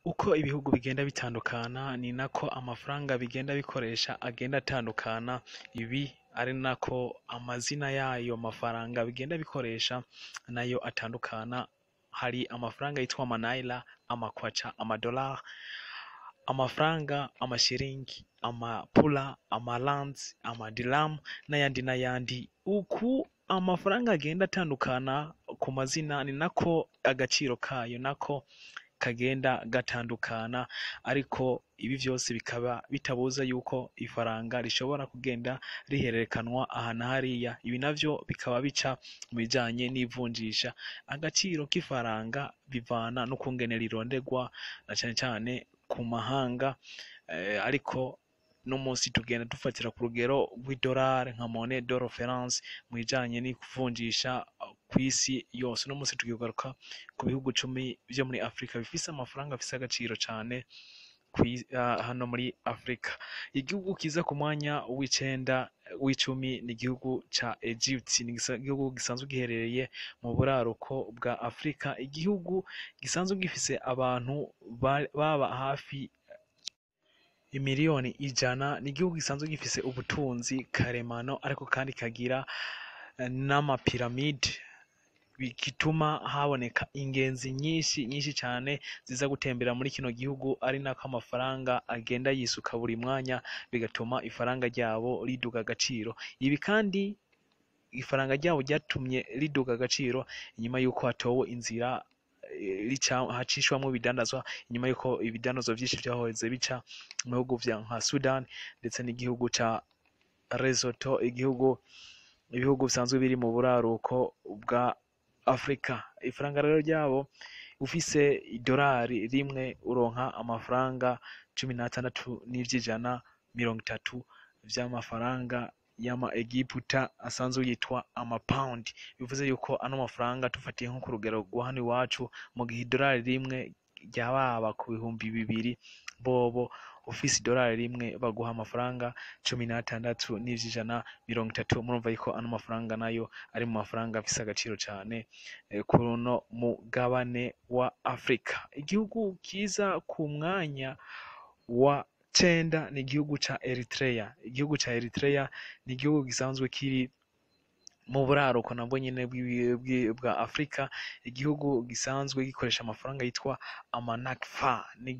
Uko ibihugu bigenda bitandukana ni nako amafaranga bigenda bikoresha agenda atandukana, ibi ari nako amazina y'ayo mafaranga bigenda bikoresha nayo atandukana. Hari amafaranga yitwa amanayila, amakwaca, amadolari, amafaranga, amashiringi, amapula, amarands, amadilamu n'ayandi n'ayandi. Uku amafaranga agenda atandukana ku mazina ni nako agaciro kayo nako kagenda gatandukana, ariko ibi byose bikaba bitabuza yuko ifaranga rishobora kugenda rihererekanwa aha na hariya. Ibi navyo bikaba bica mu bijanye n'ivunjisha. Agaciro k'ifaranga bivana n'ukungene rirondegwa na cane cane ku mahanga, ariko no munsi tugenda dufatira ku rugero rw'idolari nka monnaie de référence mu bijanye n'ikuvunjisha kw'isi yose. No munsi tukigaruka ku bihugu 10 vyo muri Afrika bifise amafaranga afise agaciro cane hano muri Afrika. Igihugu kiza ku mwanya w'icumi ni igihugu ca Egypt. Ni igihugu gisanzwe giherereye mu buraruko bwa Afrika, igihugu gisanzwe gifise abantu baba hafi imiliyoni 100. Ni igihugu gisanzwe gifise ubutunzi karemano, ariko kandi kagira n'amapiramide, bituma haboneka ingenzi nyinshi cyane ziza gutembera muri kino gihugu, ari nako amafaranga agenda yisuka buri mwanya, bigatuma ifaranga ryabo riduga agaciro. Ibi kandi ifaranga ryabo ryatumye riduga agaciro inyuma y'uko hatowe inzira hacishwamo ibidandazwa, inyuma y'uko ibidandazwa vyinshi vyahoreze bica mu bihugu vya nka Sudan ndetse n'igihugu ca Lesotho, ibihugu bisanzwe biri mu buraruko bwa Afrika. Ifaranga rero ryabo, ufise idolari rimwe uronka amafaranga 16.30 vy'amafaranga y'ama Egiputa asanzwe yitwa amapaundi. Bivuze yuko ano mafaranga tufatiye nko ku rugero rwa hano iwacu, mu gihe idolari rimwe ryababa ku bihumbi 2, bobo ufise idolari rimwe baguha amafaranga 16.30. Murumva yuko ano mafaranga nayo ari mu mafaranga afise agaciro cane kuri uno mugabane wa Afrika. Igihugu kiza ku mwanya wa 9 ni igihugu ca Eritrea. Igihugu ca Eritrea ni igihugu gisanzwe kiri mu buraruko nabwo nyene bwa Afrika, igihugu gisanzwe gikoresha amafaranga yitwa amanakfa. Ni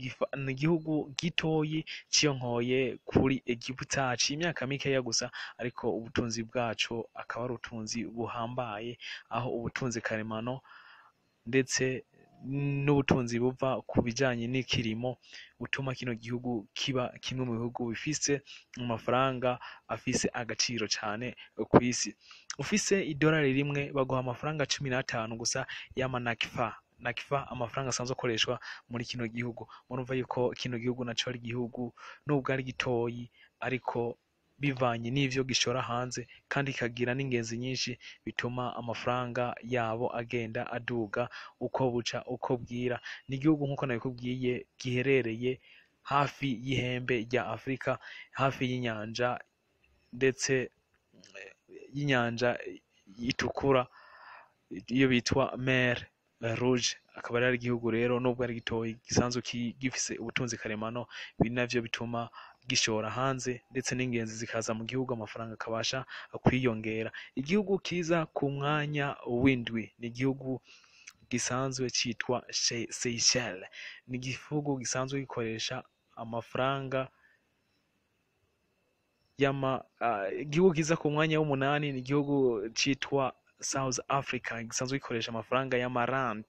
igihugu gitoyi ciyonkoye kuri Egiputa, imyaka mikeya gusa, ariko ubutunzi bwaco akaba ari ubutunzi buhambaye, aho ubutunzi karemano ndetse n'ubutunzi buva ku bijanye n'ikirimo butuma kino gihugu kiba kimwe mu bihugu bifise amafaranga afise agaciro cane kw'isi. Ufise idolari rimwe baguha amafaranga 15 gusa y'amanakfa. Nakfa amafaranga asanzwe akoreshwa muri kino gihugu. Murumva yuko kino gihugu naco ari igihugu nubwo ari gitoyi, ariko bivanye n'ivyo gishora hanze kandi kagira n'ingenzi nyinshi, bituma amafaranga yabo agenda aduga uko buca uko bwira. Ni igihugu nkuko nabikubwiye giherereye hafi y'ihembe rya Afrika, hafi y'inyanja, ndetse y'inyanja itukura iyo bitwa Mer Rouge. Akaba ari igihugu rero nubwo ari gitoyi gisanzwe gifise ubutunzi karemano, ibi navyo bituma gishora hanze ndetse n'ingenzi zikaza mu gihugu, amafaranga akabasha kwiyongera. Igihugu kiza ku mwanya w'indwi ni igihugu gisanzwe citwa Seychelles. Ni igihugu gisanzwe gikoresha amafaranga igihugu kiza ku mwanya w'umunani ni igihugu citwa South Africa, gisanzwe gikoresha amafaranga y'amarand.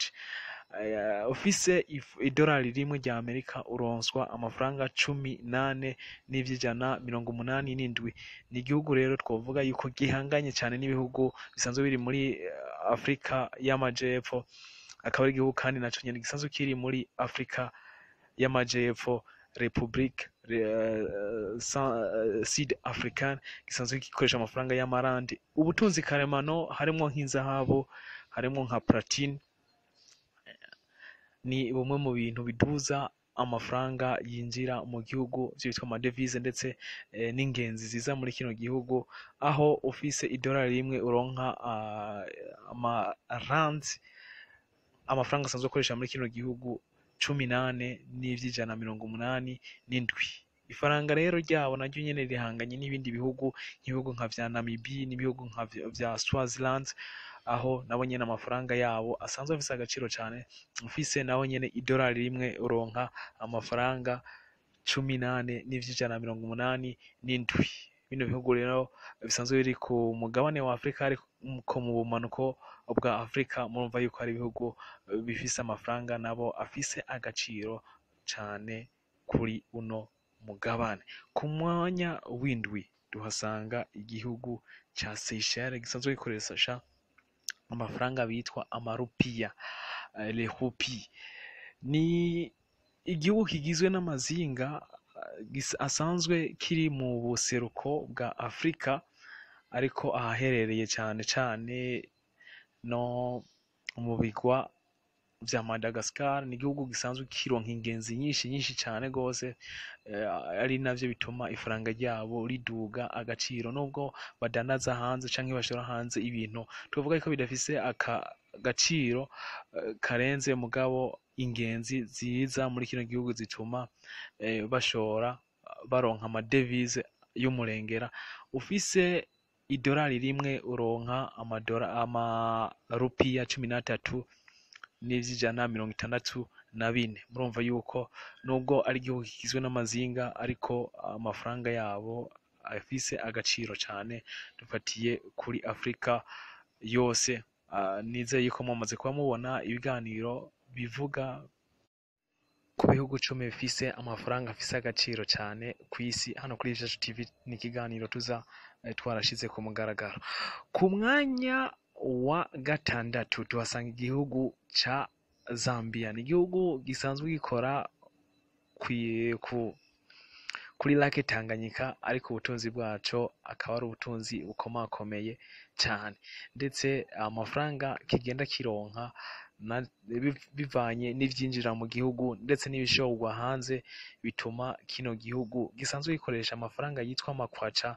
Ufise idolari rimwe rya Amerika uronswa amafaranga 18.87. Ni igihugu rero twovuga yuko gihanganye cyane n'ibihugu bisanzwe biri muri Afrika y'amajepfo. Akaba ari igihugu kandi naco nyene gisanzwe kiri muri Afrika y'amajepfo, Republique Sud African, gisanzwe gikoresha amafaranga y'amarandi. Ubutunzi karemano harimo nk'inzahabu, harimo nka platine, ni bumwe mu bintu biduza amafaranga yinjira mu gihugu byitwa amadevize, ndetse n'ingenzi ziza muri kino gihugu, aho ufise idolari rimwe uronka amarands, amafaranga asanzwe akoresha muri kino gihugu 18 n'ivy'ijana 87. Ifaranga rero ryabo naryo nyene rihanganye n'ibindi bihugu nk'ibihugu nka vya Namibia n'ibihugu nka vya Swaziland, aho nabo nyene amafaranga yabo asanzwe afise agaciro cane. Ufise naho nyene idolari rimwe uronka amafaranga 18 n'ivy'ijana 87. Bino bihugu rero bisanzwe biri ku mugabane wa Afrika ariko mu bumanuko bwa Afrika, murumva yuko ari ibihugu bifise amafaranga nabo afise agaciro cane kuri uno mugabane. Ku mwanya w'indwi duhasanga igihugu ca Seychelles gisanzwe gikoresha amafaranga bitwa amarupiya, les roupies. Ni igihugu kigizwe n'amazinga asanzwe kiri mu buseruko bwa Afrika, ariko ahaherereye cane cane no mu bigwa vya Madagascar. Ni igihugu gisanzwe kironka ingenzi nyinshi cane gose, ari navyo bituma ifaranga ryabo riduga agaciro, nubwo badanaza hanze canke bashora hanze ibintu tuvuga ko bidafise agaciro karenze, mugabo ingenzi ziza muri kino gihugu zituma bashora baronka amadevize y'umurengera. Ufise idolari rimwe uronka amarupiya 13 n'ivy'ijana 64. Murumva yuko nubwo ari igihugu kigizwe n'amazinga, ariko amafaranga yabo afise agaciro cane dufatiye kuri Afrika yose. Nizeye yuko mumaze kuba mubona ibiganiro bivuga ku bihugu 10 bifise amafaranga afise agaciro cane kw'isi. Hano kuri Ijisho TV ni ikiganiro tuza twarashize ku mugaragaro. Ku mwanya wa gatandatu tuhasanga igihugu ca Zambia. Ni igihugu gisanzwe gikora kuri lake Tanganyika, ariko ubutunzi bwaco akaba ari ubutunzi bukomakomeye cane, ndetse amafaranga kigenda kironka bivanye n'ivyinjira mu gihugu ndetse n'ibishorwa hanze, bituma kino gihugu gisanzwe gikoresha amafaranga yitwa makwaca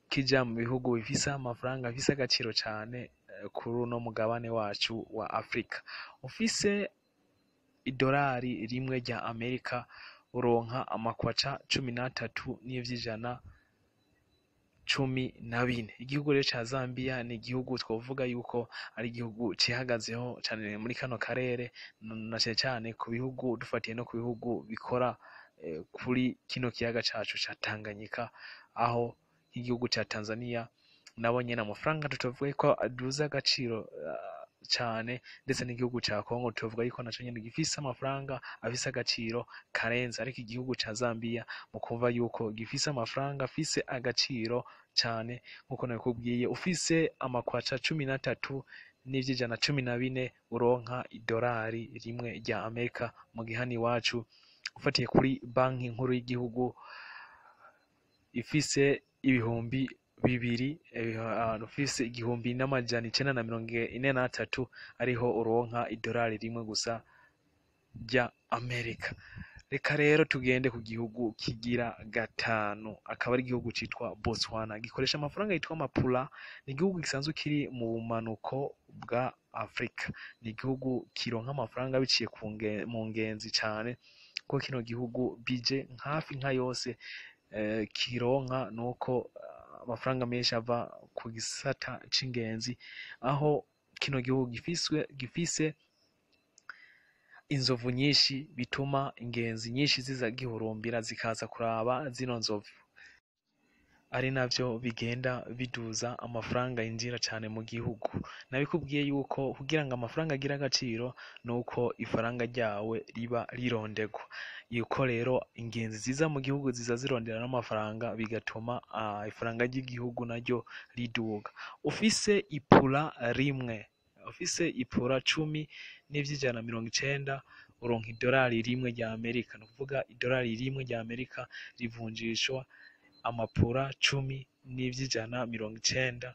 kija mu bihugu bifise amafaranga afise agaciro cane kuri uno mugabane wacu wa Afrika. Ufise idolari rimwe rya Amerika uronka amakwaca 13 n'ivy'ijana 14. Igihugu rero ca Zambia ni igihugu twovuga yuko ari igihugu cihagazeho cane muri kano karere, na cane ku bihugu dufatiye no ku bihugu bikora kuri kino kiyaga cacu ca Tanganyika, aho nk'igihugu ca Tanzania nabo nyene amafaranga tutovuga ko aduza agaciro cane, ndetse n'igihugu ca Congo tuvuga yuko naco nyene gifise amafaranga afise agaciro karenze, ariko igihugu ca Zambia mu kumva yuko gifise amafaranga afise agaciro cane nkuko nabikubwiye. Ufise amakwaca 13 n'ivy'ijana 14 uronka idolari rimwe rya Amerika. Mu gihani wacu ufatiye kuri banki nkuru y'igihugu ifise ibihumbi 2, ufise 1943 ariho uronka idolari rimwe gusa rya Amerika. Reka rero tugende ku gihugu kigira gatanu, akaba ari igihugu citwa Botswana. Gikoresha amafaranga yitwa mapula. Ni igihugu gisanzwe kiri mu bumanuko bwa Afrika. Ni igihugu kironka amafaranga biciye mu ngenzi cane, kuko kino gihugu bije hafi nka yose kironka nuko amafaranga menshi ava ku gisata c'ingenzi, aho kino gihugu gifise inzovu nyinshi, bituma ingenzi nyinshi ziza gihurumbira zikaza kuraba zino nzovu, ari navyo bigenda biduza amafaranga yinjira cane mu gihugu. Nabikubwiye yuko kugira ngo amafaranga agira agaciro nuko ifaranga ryawe riba rirondegwa, yuko rero ingenzi ziza mu gihugu ziza zirondera n'amafaranga, bigatuma ifaranga ry'igihugu naryo riduga. Ufise ipula rimwe, ufise ipula 10 n'ivy'ijana 90 uronka idolari rimwe rya Amerika. Ni ukuvuga idolari rimwe rya Amerika rivunjishwa amapula 10 n'ivy'ijana 90.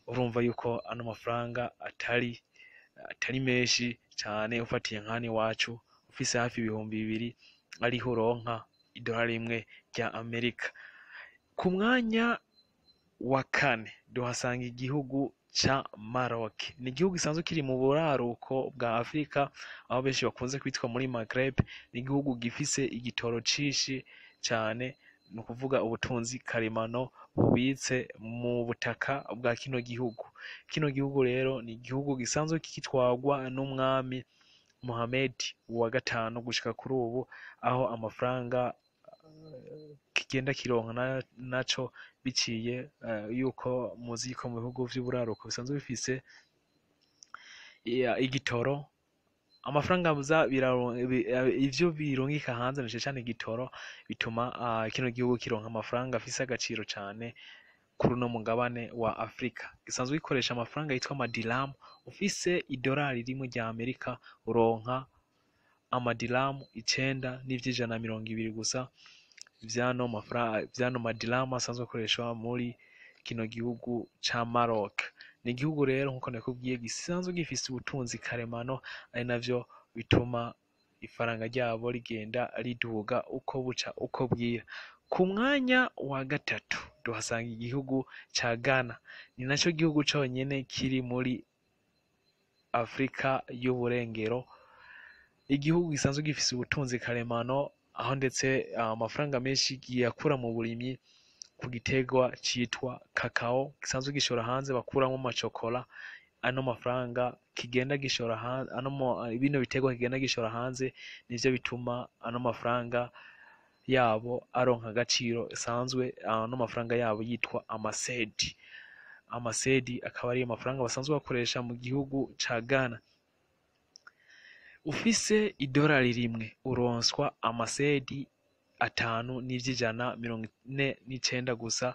Urumva yuko ano mafaranga atari menshi cane ufatiye nkani wacu. Ufise hafi ibihumbi 2 ariho uronka idolari rimwe rya Amerika. Ku mwanya wa kane duhasanga igihugu ca Maroc. Ni igihugu gisanzwe kiri mu buraruko bwa Afrika, aho benshi bakunze kwitwa muri Maghreb. Ni igihugu gifise igitoro cinshi cane, ni ukuvuga ubutunzi karemano bubitse mu butaka bwa kino gihugu. Kino gihugu rero ni igihugu gisanzwe kitwarwa n'umwami Mohamed wa gatanu gushika kuri ubu, aho amafaranga kigenda kironka naco biciye yuko muzi ko mu bihugu vy'uburaruko bisanzwe bifise igitoro. Amafaranga ivyo birungika hanze na cane igitoro bituma kino gihugu kironka amafaranga afise agaciro cane kuri uno mugabane wa Afrika. Gisanzwe gikoresha amafaranga yitwa amadiram. Ufise idolari rimwe rya Amerika uronka amadiram 9.120 gusa vyano madiram asanzwe akoreshwa muri kino gihugu ca Maroc. Ni igihugu rero nkuko nakubwiye gisanzwe gifise ubutunzi karemano, ari navyo bituma ifaranga ryabo rigenda riduga uko buca uko bwira. Ku mwanya wa gatatu duhasanga igihugu ca Ghana. Ni naco gihugu conyene kiri muri Afrika y'uburengero. Igihugu gisanzwe gifise ubutunzi karemano, aho ndetse amafaranga menshi giyakura mu burimyi ku gitegwa citwa kakao gisanzwe gishora hanze, bakuramwo amacokora. Ano mafaranga kigenda gishora hanze, bino bitegwa kigenda gishora hanze, nivyo bituma ano mafaranga yabo aronka agaciro sanzwe. Ano mafaranga yabo yitwa amasedi. Amasedi akaba ari amafaranga basanzwe bakoresha mu gihugu ca Ghana. Ufise idolari rimwe uronswa amasedi 5.149 gusa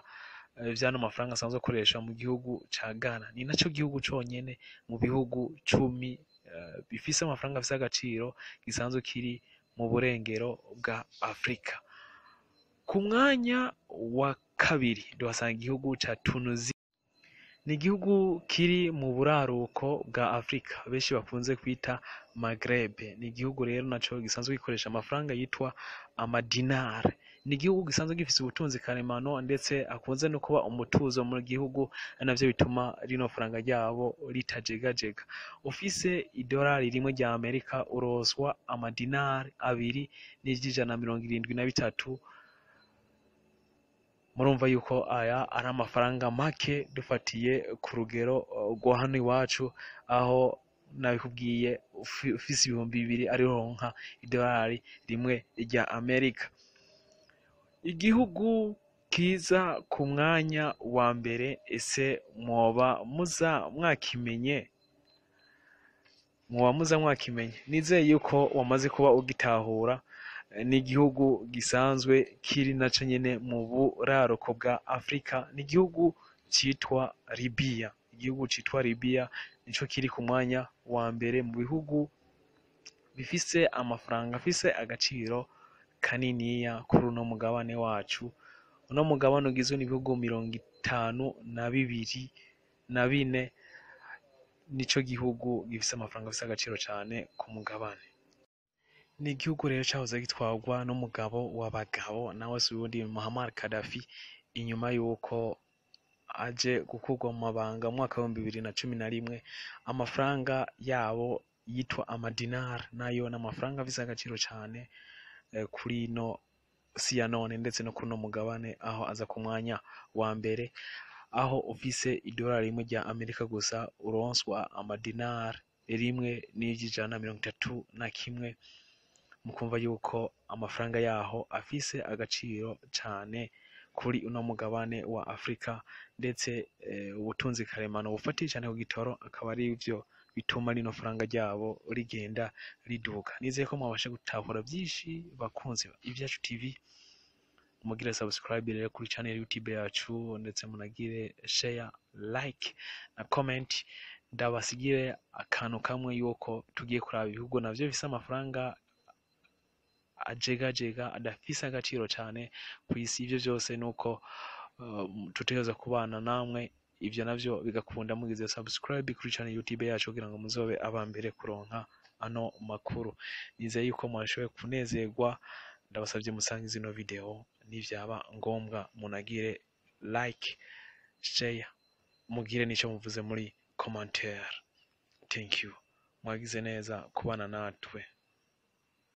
vyano mafaranga asanzwe akoresha mu gihugu ca Ghana. Ni naco gihugu conyene mu bihugu 10 bifise amafaranga afise agaciro gisanzwe kiri mu burengero bwa Afrika. Ku mwanya wa kabiri duhasanga igihugu ca Tunisia. Ni igihugu kiri mu buraruko bwa Afrika benshi bakunze kwita Maghreb. Ni igihugu rero naco gisanzwe gikoresha amafaranga yitwa amadinar. Ni igihugu gisanzwe gifise ubutunzi karemano, ndetse akunze no kuba umutuzo mu gihugu, navyo bituma rino faranga ryabo ritajegajega. Ufise idolari rimwe rya Amerika uroswa amadinar 2.173. Murumva yuko aya ari amafaranga make dufatiye ku rugero rwa hano iwacu, aho nabikubwiye ufise 2,000 arironka idolari rimwe rya Amerika. Igihugu kiza ku mwanya wa mbere, ese mwoba muza mwakimenye? Nizeye yuko wamaze kuba ugitahura. Ni igihugu gisanzwe kiri naco nyene mu buraruko bwa Afrika. Ni igihugu citwa Libya. Igihugu citwa Libya nico kiri ku mwanya wa mbere mu bihugu bifise amafaranga afise agaciro kaniniya kuri uno mugabane wacu. Uno mugabane ugizwe n'ibihugu 52 nico gihugu gifise amafaranga afise agaciro cane ku mugabane. Ni igihugu rero cahoze gitwarwa n'umugabo w'abagabo, nawe si uwundi Muammar Gaddafi, inyuma yuko aje gukurwa mu mabanga mu mwaka wa 2011. Amafaranga yabo yitwa amadinar, nayo n'amafaranga afise agaciro cane kuri no si ya none, ndetse no kuri no mugabane, aho aza ku mwanya wa mbere, aho ufise idolari rimwe rya Amerika gusa uronswa amadinar 1.131. Mukumva yuko amafaranga yaho afise agaciro cane kuri uno mugabane wa Afrika, ndetse ubutunzi karemano bufatiye cane ku gitoro akaba ari ivyo bituma rino faranga ryabo rigenda riduka. Nizeye ko mwabashe gutahura byinshi bakunzi Ivyacu TV. Mugire subscribe rero kuri channel YouTube yacu, ndetse munagire share, like na comment. Ndabasigire akantu kamwe yuko tugiye kuraba ibihugu navyo bifise amafaranga ajegajega adafise agaciro cane kw'isi. Ivyo vyose nuko tutegerezwa kubana namwe, ivyo navyo bigakunda mugize subscribe kuri channel YouTube yacu kugira ngo muzobe abambere kuronka ano makuru. Nizeye yuko mwashoboye kunezerwa. Ndabasavye musangize ino video, nivyaba ngombwa munagire like, share mugire n'icyo muvuze muri commentaire. Thank you, mwagize neza kubana natwe.